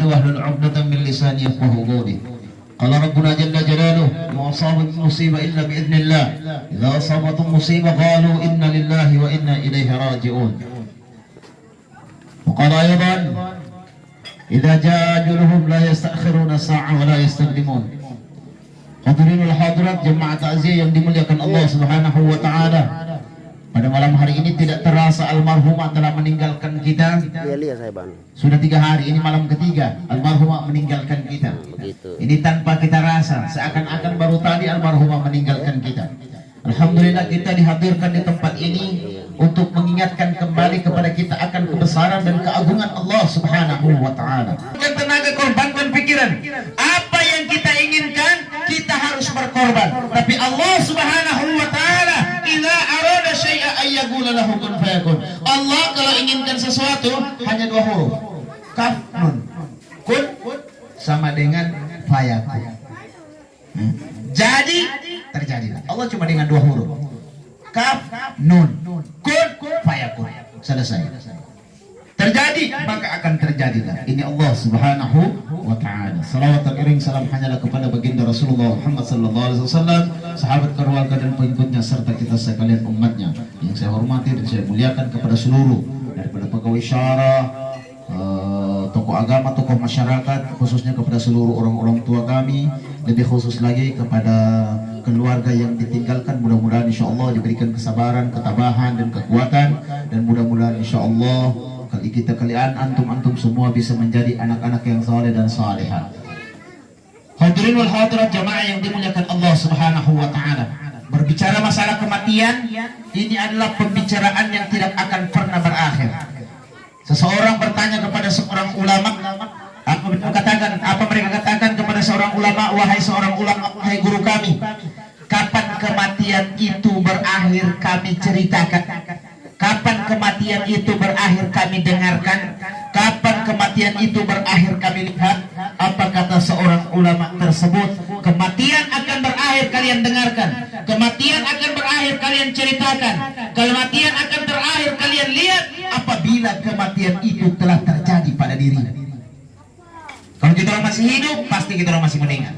wahlul 'uqdatam min lisani yafqahu qawli. Qala rabbuna jalla jalaluhu ma asabat musibah illa bi idznillah. Idza asabatum musibah qalu inna lillahi wa inna ilaihi raji'un. Wa qala aydan idza jaa ajaluhum la yasta'khiruna sa'ah wa la yastaqdimun. Hadirinul hadirat jemaah takziah yang dimuliakan Allah Subhanahu wa taala. Pada malam hari ini tidak terasa almarhumah telah meninggalkan kita. Sudah 3 hari, ini malam ketiga almarhumah meninggalkan kita. Ini tanpa kita rasa, seakan-akan baru tadi almarhumah meninggalkan kita. Alhamdulillah kita dihadirkan di tempat ini untuk mengingatkan kembali kepada kita akan kebesaran dan keagungan Allah Subhanahu wa taala. Tenaga, korbankan pikiran. Apa yang kita inginkan, kita harus berkorban. Tapi Allah Subhanahu wa taala idza arada syai'a ayyaqula lahu kun fayakun. Allah kalau inginkan sesuatu hanya 2 huruf. Kaf nun. Kun sama dengan fayakun. Jadi terjadilah. Allah cuma dengan 2 huruf. Kaf nun. Kun fayakun. Selesai. Terjadi maka akan terjadilah. Ini Allah Subhanahu wa taala. Salawat dan iring salam hanyalah kepada baginda Rasulullah Muhammad sallallahu alaihi wasallam, sahabat, keluarga dan pengikutnya serta kita sekalian umatnya. Yang saya hormati dan saya muliakan kepada seluruh daripada pegawai syarah, tokoh agama, tokoh masyarakat, khususnya kepada seluruh orang-orang tua kami, lebih khusus lagi kepada keluarga yang ditinggalkan. Mudah-mudahan insyaallah diberikan kesabaran, ketabahan dan kekuatan, dan mudah-mudahan insyaallah kalian antum semua bisa menjadi anak-anak yang saleh dan salihah. Hadirin wal hadirat jamaah yang dimuliakan Allah Subhanahu wa taala. Berbicara masalah kematian, ini adalah pembicaraan yang tidak akan pernah berakhir. Seseorang bertanya kepada seorang ulama, apa mereka katakan kepada seorang ulama, wahai seorang ulama, wahai guru kami, kapan kematian itu berakhir kami ceritakan? Kapan kematian itu berakhir kami dengarkan? Kapan kematian itu berakhir kami lihat? Apa kata seorang ulama tersebut? Kematian akan berakhir kalian dengarkan. Kematian akan berakhir kalian ceritakan. Kematian akan berakhir kalian lihat apabila kematian itu telah terjadi pada diri. Kalau kita orang masih hidup, pasti kita orang masih mendengar.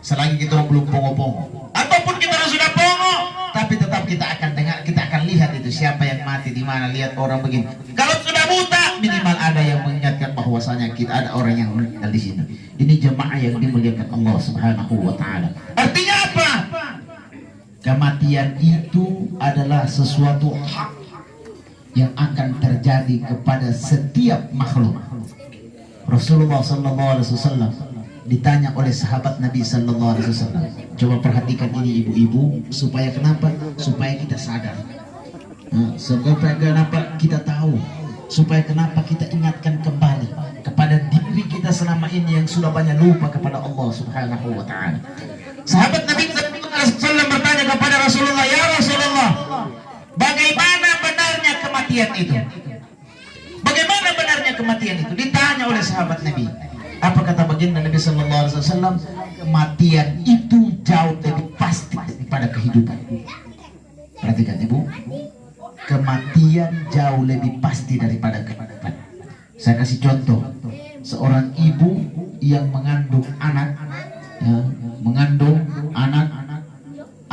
Selagi kita orang belum pongo-pongo, ataupun kita orang sudah pongo, tapi tetap kita akan dengar, kita akan lihat itu siapa yang mati di mana, lihat orang begini. Kalau sudah buta, minimal ada yang mengingatkan bahwasanya kita ada orang yang meninggal di sini. Ini jemaah yang dimuliakan Allah Subhanahu wa taala. Artinya apa? Kematian itu adalah sesuatu hak yang akan terjadi kepada setiap makhluk. Rasulullah sallallahu alaihi wasallam ditanya oleh sahabat Nabi sallallahu alaihi wasallam. Coba perhatikan ini ibu-ibu, supaya kenapa? Supaya kita sadar. Supaya kenapa kita tahu? Supaya kenapa kita ingatkan kembali kepada diri kita selama ini yang sudah banyak lupa kepada Allah Subhanahu wa taala. Sahabat Nabi sallallahu alaihi wasallam bertanya kepada Rasulullah, "Ya Rasulullah, bagaimana benarnya kematian itu?" Bagaimana benarnya kematian itu? Ditanya oleh sahabat Nabi. Apa kata baginda Nabi sallallahu alaihi wasallam? Kematian itu jauh lebih pasti daripada kehidupan. Perhatikan ibu, kematian jauh lebih pasti daripada kehidupan. Saya kasih contoh, seorang ibu yang mengandung anak,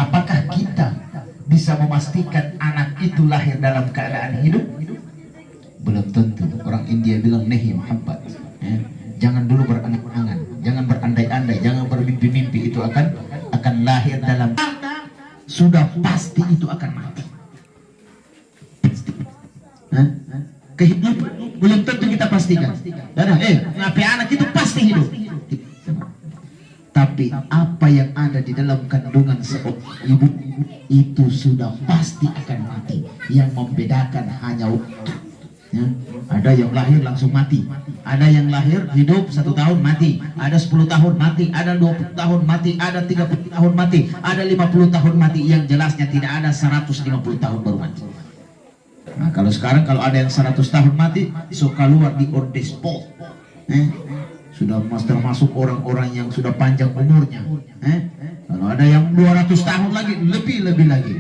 apakah kita bisa memastikan anak itu lahir dalam keadaan hidup? Belum tentu. Orang India bilang nehi Muhammad. Jangan dulu berangan-angan, jangan berandai-andai, jangan bermimpi-mimpi, itu akan lahir dalam, sudah pasti itu akan mati. Kehidupan belum tentu kita pastikan. Nabi anak itu pasti hidup. Tapi apa yang ada di dalam kandungan seorang ibu itu sudah pasti akan mati. Yang membedakan hanya waktu. Ada yang lahir langsung mati, ada yang lahir hidup 1 tahun mati, ada 10 tahun mati, ada 20 tahun mati, ada 30 tahun mati, ada 50 tahun mati. Yang jelasnya tidak ada 150 tahun baru mati. Nah, kalau sekarang kalau ada yang 100 tahun mati, so keluar di on the spot. Sudah termasuk orang-orang yang sudah panjang umurnya. Kalau ada yang 200 tahun lagi, lebih lagi.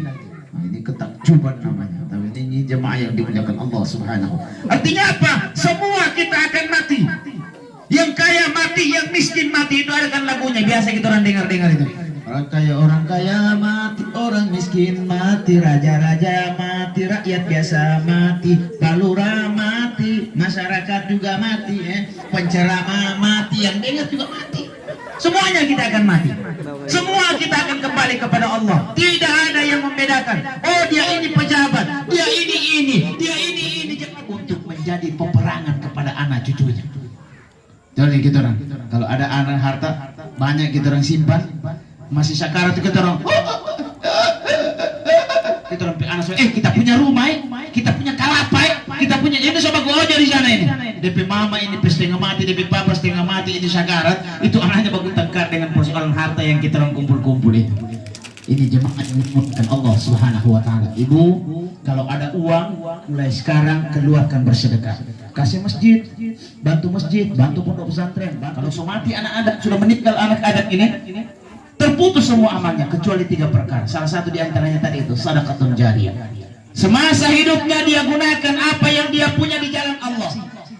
Nah, ini ketakjuban namanya. Tapi ini jemaah yang dimuliakan Allah Subhanahu. Artinya apa? Semua kita akan mati. Yang kaya mati, yang miskin mati, itu ada kan lagunya, biasa kita orang dengar-dengar itu. Orang kaya mati, orang miskin mati, raja-raja mati, rakyat biasa mati, balura mati, masyarakat juga mati, penceramah mati, yang dengar juga mati. Semuanya kita akan mati. Semua kita akan kembali kepada Allah. Tidak ada yang membedakan. Oh, dia ini pejabat, dia ini, dia ini. Untuk menjadi peperangan kepada anak cucunya. Jadi kita orang, kalau ada anak harta banyak kita orang simpan, masih sakarat kita orang. Kita orang anak kita punya rumah, kita punya kalapa, kita punya ini sama gua aja di sana ini. DP mama ini setengah mati, DP papa setengah mati, ini sakarat. Itu anaknya bagus tengkar dengan persoalan harta yang kita orang kumpul-kumpul itu. Ini jemaah yang dimurkakan Allah Subhanahu wa taala. Ibu, kalau ada uang mulai sekarang keluarkan bersedekah. Kasih masjid, bantu pondok pesantren. Kalau sudah mati anak adat, sudah meninggal anak adat ini, terputus semua amalnya kecuali 3 perkara. Salah satu di antaranya tadi itu sedekah jariyah. Semasa hidupnya dia gunakan apa yang dia punya di jalan Allah.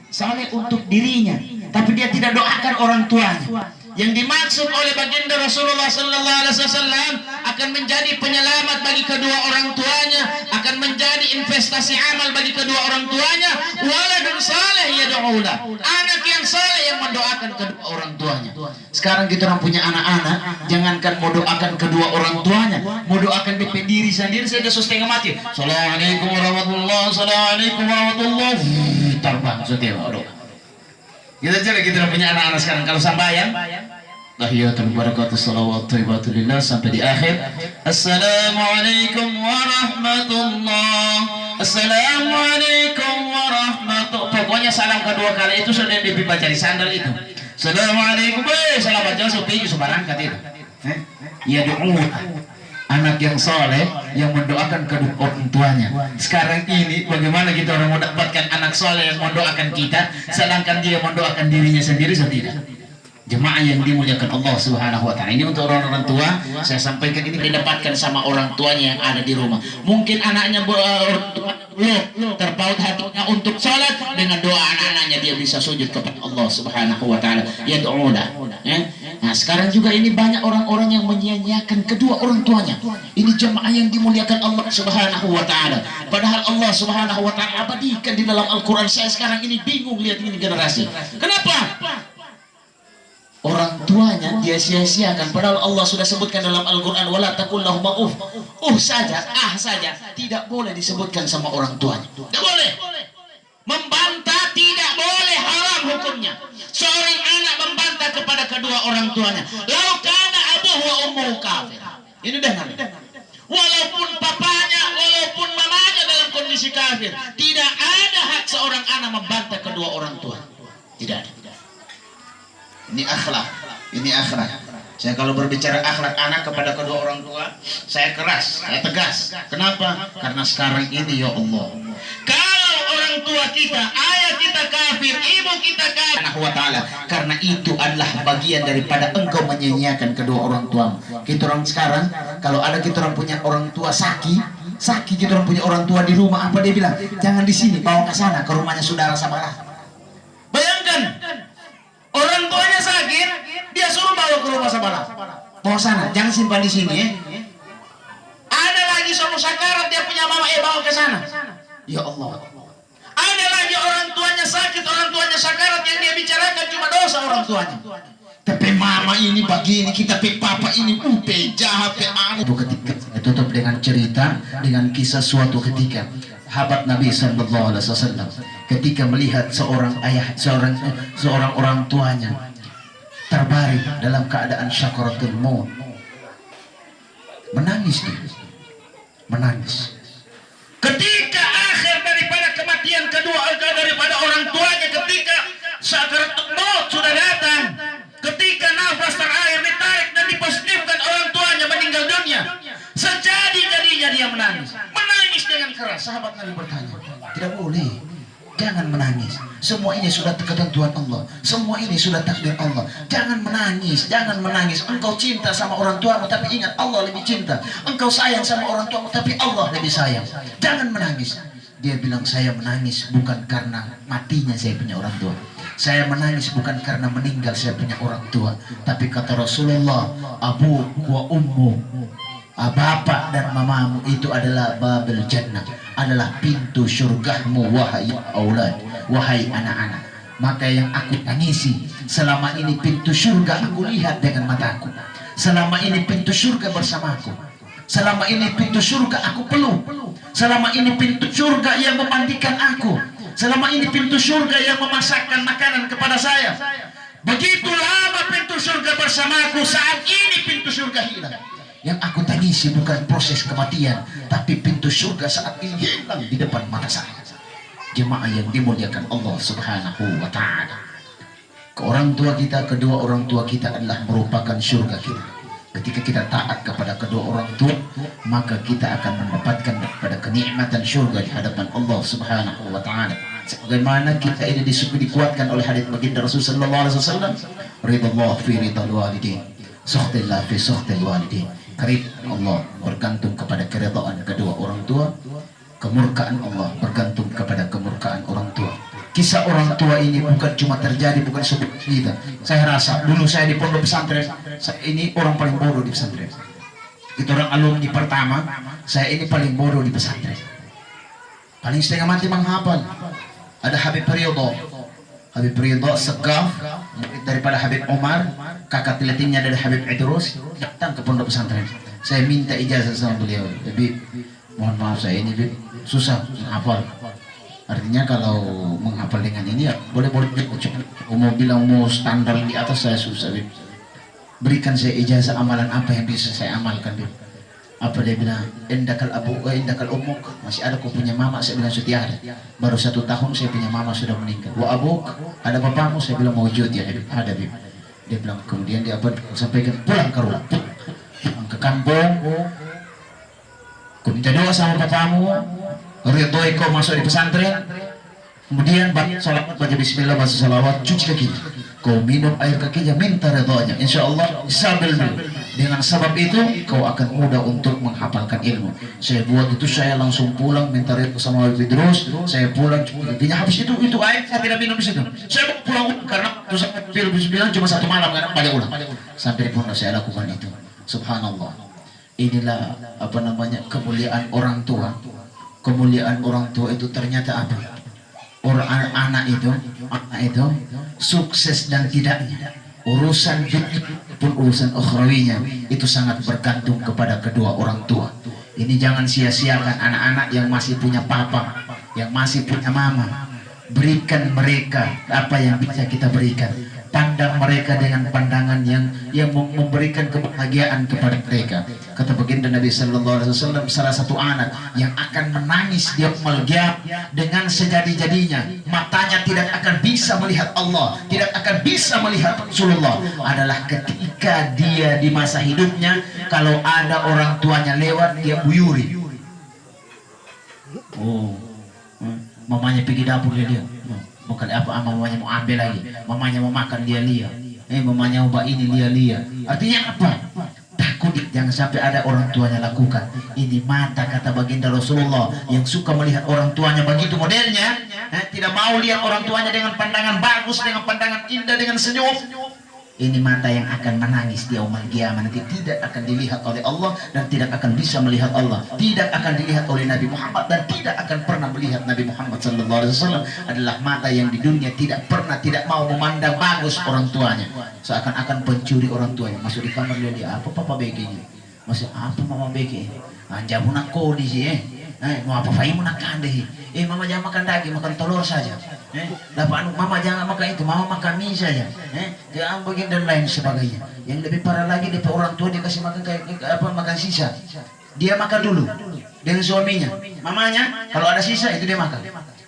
Saleh untuk dirinya, tapi dia tidak doakan orang tuanya. Yang dimaksud oleh baginda Rasulullah sallallahu alaihi wasallam akan menjadi penyelamat bagi kedua orang tuanya, akan menjadi investasi amal bagi kedua orang tuanya. Waladun saleh yad'ulah, anak yang saleh yang mendoakan kedua orang tuanya. Sekarang kita orang punya anak-anak, jangankan mau doakan kedua orang tuanya, mau doakan diri sendiri saja setengah mati. Assalamualaikum warahmatullahi wabarakatuh. Terbang setiap kita jadi kita punya anak-anak sekarang kalau sambayan tahiyatul barakatuh salawat thayyibatulillah sampai di akhir assalamualaikum warahmatullah, assalamualaikum warahmatullah, pokoknya salam kedua kali itu sudah dibaca di sandal itu. Assalamualaikum, selamat jalan supaya sebarang kata itu. Ya doa anak yang soleh yang mendoakan kedua orang tuanya. Sekarang ini bagaimana kita orang mendapatkan anak soleh yang mendoakan kita, sedangkan dia mendoakan dirinya sendiri tidak? Jemaah yang dimuliakan Allah Subhanahu wa taala. Ini untuk orang-orang tua, saya sampaikan ini didapatkan sama orang tuanya yang ada di rumah. Mungkin anaknya terpaut hatinya untuk sholat, dengan doa anak-anaknya dia bisa sujud kepada Allah Subhanahu wa taala. Ya doa. Nah, sekarang juga ini banyak orang-orang yang menyia-nyiakan kedua orang tuanya. Ini jemaah yang dimuliakan Allah Subhanahu wa taala. Padahal Allah Subhanahu wa taala abadikan di dalam Al-Qur'an. Saya sekarang ini bingung lihat ini generasi. Kenapa? Orang tuanya dia sia-siakan, padahal Allah sudah sebutkan dalam Al-Quran wala taqul lahum saja, saja tidak boleh disebutkan sama orang tuanya, tidak boleh membantah, tidak boleh, haram hukumnya seorang anak membantah kepada kedua orang tuanya. Lau kana abuhu wa ummuhu kafir, ini dengar, walaupun papanya walaupun mamanya dalam kondisi kafir, tidak ada hak seorang anak membantah kedua orang tua, tidak ada. Ini akhlak, ini akhlak. Saya kalau berbicara akhlak anak kepada kedua orang tua, saya keras, saya tegas. Kenapa? Karena sekarang ini ya Allah, kalau orang tua kita, ayah kita kafir, ibu kita kafir, karena itu adalah bagian daripada engkau menyia-nyiakan kedua orang tua. Kita orang sekarang, kalau ada kita orang punya orang tua sakit, kita orang punya orang tua di rumah, apa dia bilang? Jangan di sini, bawa ke sana, ke rumahnya saudara saudara. Bayangkan. Orang tuanya sakit, dia suruh bawa ke rumah saudara. Bawa sana, jangan simpan di sini. Ada lagi sama sakarat, dia punya mama, bawa ke sana. Ya Allah. Ada lagi orang tuanya sakit, orang tuanya sakarat, yang dia bicarakan cuma dosa orang tuanya. Tapi mama ini begini, kita papa ini jahat, anu. Ketika tutup dengan cerita, dengan kisah suatu ketika sahabat Nabi sallallahu alaihi wasallam ketika melihat seorang ayah, seorang orang tuanya terbaring dalam keadaan syakaratul maut, menangis dia, menangis. Ketika akhir daripada kematian kedua daripada orang tuanya, ketika sakaratul maut sudah datang, ketika nafas terakhir ditarik dan dipositifkan orang tuanya meninggal dunia, sejadi-jadinya dia menangis dengan keras. Sahabat Nabi bertanya, tidak boleh, jangan menangis. Semua ini sudah ketentuan Allah, semua ini sudah takdir Allah. Jangan menangis, jangan menangis. Engkau cinta sama orang tuamu, tapi ingat Allah lebih cinta. Engkau sayang sama orang tuamu, tapi Allah lebih sayang. Jangan menangis. Dia bilang, saya menangis bukan karena matinya saya punya orang tua. Saya menangis bukan karena meninggal saya punya orang tua. Tapi kata Rasulullah, abu wa ummu, bapak dan mamamu itu adalah babel jannah, adalah pintu surgamu wahai aulad, wahai anak-anak. Maka yang aku tangisi, selama ini pintu surga aku lihat dengan mataku. Selama ini pintu surga bersamaku. Selama ini pintu surga aku peluk. Selama ini pintu surga yang memandikan aku. Selama ini pintu surga yang memasakkan makanan kepada saya. Begitu lama pintu surga bersamaku, saat ini pintu surga hilang. Yang aku tangisi bukan proses kematian, tapi pintu surga saat ini hilang di depan mata saya. Jemaah yang dimuliakan Allah Subhanahu wa ta'ala. Orang tua kita, kedua orang tua kita adalah merupakan surga kita. Ketika kita taat kepada kedua orang tua, maka kita akan mendapatkan daripada kenikmatan surga di hadapan Allah Subhanahu wa ta'ala. Sebagaimana kita ini dikuatkan oleh hadits baginda Rasul sallallahu alaihi wasallam, ridallah fi ridal walidin, sukhtillah fi sukhtil walidin. Keridhaan Allah bergantung kepada keridhaan kedua orang tua, kemurkaan Allah bergantung kepada kemurkaan orang tua. Kisah orang tua ini bukan cuma terjadi, bukan sebuah cerita. Saya rasa dulu saya di pondok pesantren, ini orang paling bodoh di pesantren. Itu orang alumni pertama, saya ini paling bodoh di pesantren. Paling setengah mati menghafal. Ada Habib Ridho, Habib Ridho Segaf, murid daripada Habib Omar, kakak teletingnya dari Habib Idrus, datang ke pondok pesantren. Saya minta ijazah sama beliau. Tapi mohon maaf, saya ini susah menghafal. Artinya kalau menghafal dengan ini ya boleh-boleh, mau bilang mau standar di atas saya susah. Berikan saya ijazah, amalan apa yang bisa saya amalkan. Apa dia bilang, indakal abu, indakal umuk, masih ada kau punya mama. Saya bilang sudah ada, baru 1 tahun saya punya mama sudah meninggal. Wa abuk, ada bapakmu? Saya bilang mawujud ya Habib, ada Habib. Dia bilang, kemudian dia apa, sampaikan, pulang ke rumah, pulang ke kampung, kau minta doa sama bapakmu, ridhoi kau masuk di pesantren, kemudian sholat, baca bismillah, baca salawat, cuci kaki, kau minum air kakinya, minta ridhonya, insya Allah sabil dulu. Dengan sebab itu kau akan mudah untuk menghafalkan ilmu. Saya buat itu, saya langsung pulang minta ridho sama Habib Idrus. Saya pulang, kakinya habis itu air saya tidak minum di situ. Saya mau pulang karena terus saya bilang cuma 1 malam karena balik ulang. Sampai di pondok saya lakukan itu. Subhanallah. Inilah apa namanya kemuliaan orang tua. Kemuliaan orang tua itu ternyata apa? Orang anak itu sukses dan tidaknya, urusan hidup pun urusan ukhrawinya itu sangat bergantung kepada kedua orang tua. Ini jangan sia-siakan anak-anak yang masih punya papa, yang masih punya mama. Berikan mereka apa yang bisa kita berikan. Pandang mereka dengan pandangan yang memberikan kebahagiaan kepada mereka. Kata baginda Nabi sallallahu alaihi wasallam, salah satu anak yang akan menangis di yaumul qiyamah dengan sejadi-jadinya, matanya tidak akan bisa melihat Allah, tidak akan bisa melihat Rasulullah, adalah ketika dia di masa hidupnya kalau ada orang tuanya lewat dia buyuri. Oh, mamanya pergi dapur dia. Bukan apa, mamanya mau ambil lagi, mamanya mau makan dia lihat, mamanya mau ini dia lihat. Artinya apa? Takut jangan sampai ada orang tuanya lakukan. Ini mata, kata baginda Rasulullah, yang suka melihat orang tuanya begitu modelnya, tidak mau lihat orang tuanya dengan pandangan bagus, dengan pandangan indah, dengan senyum. Ini mata yang akan menangis di yaumul qiyamah, nanti tidak akan dilihat oleh Allah dan tidak akan bisa melihat Allah, tidak akan dilihat oleh Nabi Muhammad dan tidak akan pernah melihat Nabi Muhammad sallallahu alaihi wasallam. Adalah mata yang di dunia tidak mau memandang bagus orang tuanya, seakan-akan pencuri orang tuanya. Masuk di kamar dia apa papa begini, masih apa mama begini, anjamu nak kau di sini, mau apa faimu nak kandeh, mama jangan makan daging, makan telur saja. Dapat mama jangan makan itu, mama makan mie saja. Jangan begini dan lain sebagainya. Yang lebih parah lagi, dia orang tua dia kasih makan kayak apa, makan sisa. Dia makan dulu dengan suaminya. Mamanya kalau ada sisa itu dia makan.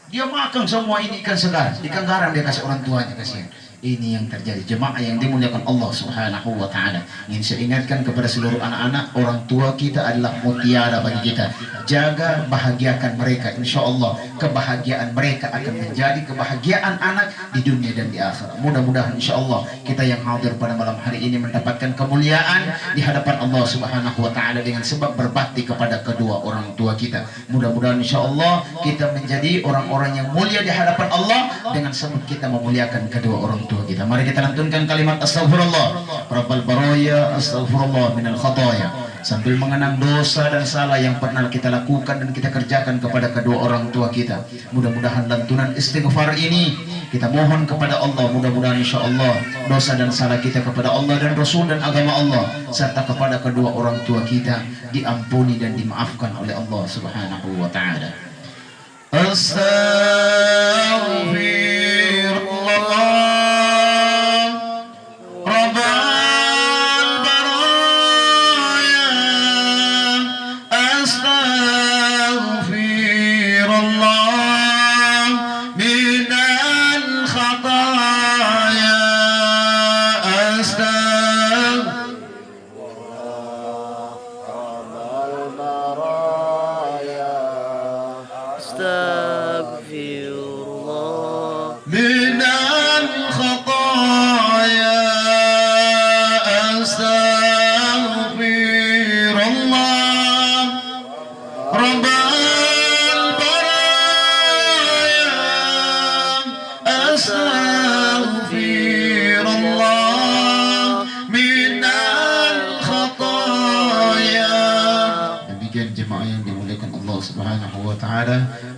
Dia makan semua ini ikan segar, ikan garam dia kasih orang tuanya, kasihan. Ini yang terjadi, jemaah yang dimuliakan Allah Subhanahu wa taala. Ingin saya ingatkan kepada seluruh anak-anak, orang tua kita adalah mutiara bagi kita. Jaga, bahagiakan mereka. Insya Allah kebahagiaan mereka akan menjadi kebahagiaan anak di dunia dan di akhirat. Mudah-mudahan insya Allah kita yang hadir pada malam hari ini mendapatkan kemuliaan di hadapan Allah Subhanahu wa taala dengan sebab berbakti kepada kedua orang tua kita. Mudah-mudahan insya Allah kita menjadi orang-orang yang mulia di hadapan Allah dengan sebab kita memuliakan kedua orang tua kita. Mari kita lantunkan kalimat astaghfirullah rabbal baraya, astaghfirullah minal khataya, sambil mengenang dosa dan salah yang pernah kita lakukan dan kita kerjakan kepada kedua orang tua kita. Mudah-mudahan lantunan istighfar ini kita mohon kepada Allah, mudah-mudahan insya Allah dosa dan salah kita kepada Allah dan Rasul dan agama Allah serta kepada kedua orang tua kita diampuni dan dimaafkan oleh Allah Subhanahu wa taala. Astaghfirullah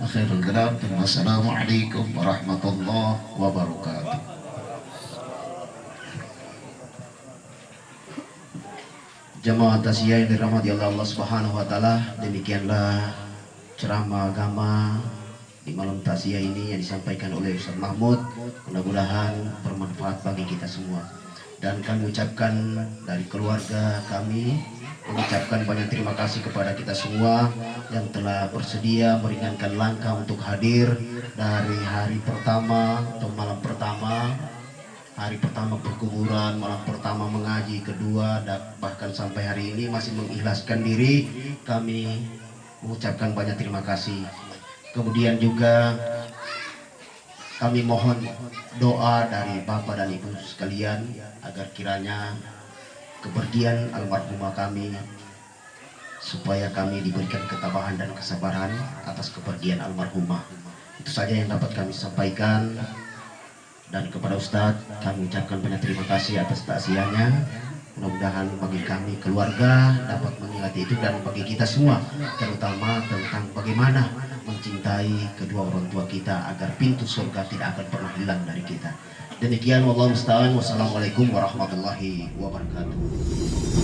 Akhirul kalam. Wassalamualaikum warahmatullahi wabarakatuh. Jamaah tasiyah yang dirahmati Allah Subhanahu wa taala, demikianlah ceramah agama di malam tasiyah ini yang disampaikan oleh Ustaz Mahmud. Mudah-mudahan bermanfaat bagi kita semua. Dan kami ucapkan dari keluarga kami mengucapkan banyak terima kasih kepada kita semua yang telah bersedia meringankan langkah untuk hadir dari hari pertama atau malam pertama, hari pertama perkuburan, malam pertama mengaji, kedua dan bahkan sampai hari ini masih mengikhlaskan diri. Kami mengucapkan banyak terima kasih. Kemudian juga kami mohon doa dari Bapak dan Ibu sekalian agar kiranya kepergian almarhumah kami, supaya kami diberikan ketabahan dan kesabaran atas kepergian almarhumah. Itu saja yang dapat kami sampaikan. Dan kepada Ustadz kami ucapkan banyak terima kasih atas taksiahnya. Mudah-mudahan bagi kami keluarga dapat mengingat itu, dan bagi kita semua terutama tentang bagaimana mencintai kedua orang tua kita agar pintu surga tidak akan pernah hilang dari kita. Demikian, wallahu musta'an. Wassalamualaikum warahmatullahi wabarakatuh.